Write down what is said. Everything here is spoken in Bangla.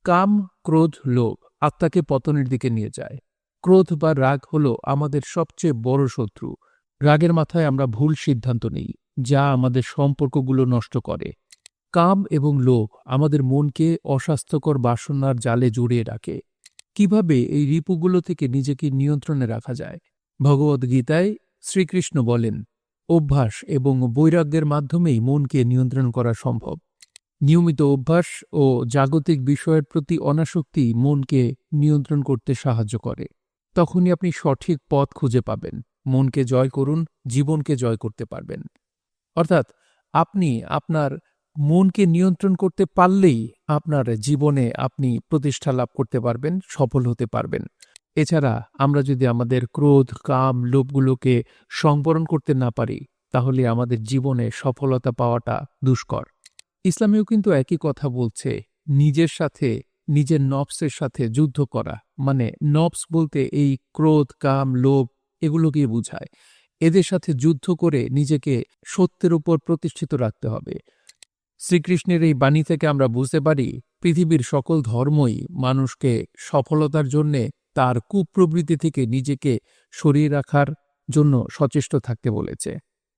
কাম, ক্রোধ, লোভ আত্মাকে পতনের দিকে নিয়ে যায়। ক্রোধ বা রাগ হলো আমাদের সবচেয়ে বড় শত্রু। রাগের মাথায় আমরা ভুল সিদ্ধান্ত নিই, যা আমাদের সম্পর্কগুলো নষ্ট করে। কাম এবং লোভ আমাদের মনকে অস্বাস্থ্যকর বাসনার জালে জড়িয়ে রাখে। কিভাবে এই রিপুগুলো থেকে নিজেকে নিয়ন্ত্রণে রাখা যায়? ভগবদ্গীতায় শ্রীকৃষ্ণ বলেন, অভ্যাস এবং বৈরাগ্যের মাধ্যমেই মনকে নিয়ন্ত্রণ করা সম্ভব। নিয়মিত অভ্যাস ও জাগতিক বিষয়ের প্রতি অনাসক্তি মনকে নিয়ন্ত্রণ করতে সাহায্য করে। তখনই আপনি সঠিক পথ খুঁজে পাবেন। মনকে জয় করুন, জীবনকে জয় করতে পারবেন। অর্থাৎ আপনি আপনার মনকে নিয়ন্ত্রণ করতে পারলেই আপনার জীবনে আপনি প্রতিষ্ঠা লাভ করতে পারবেন, সফল হতে পারবেন। এছাড়া আমরা যদি আমাদের ক্রোধ, কাম, লোভগুলোকে সংবরণ করতে না পারি, তাহলে আমাদের জীবনে সফলতা পাওয়াটা দুষ্কর। ইসলামেও কিন্তু একই কথা বলছে, নিজের সাথে, নিজের নফসের সাথে যুদ্ধ করা। মানে নফস বলতে এই ক্রোধ, কাম, লোভ এগুলোকেই বোঝায়। এদের সাথে যুদ্ধ করে নিজেকে সত্যের উপর প্রতিষ্ঠিত রাখতে হবে। শ্রীকৃষ্ণের এই বাণী থেকে আমরা বুঝতে পারি, পৃথিবীর সকল ধর্মই মানুষকে সফলতার জন্যে তার কুপ্রবৃত্তি থেকে নিজেকে সরিয়ে রাখার জন্য সচেষ্ট থাকতে বলেছে।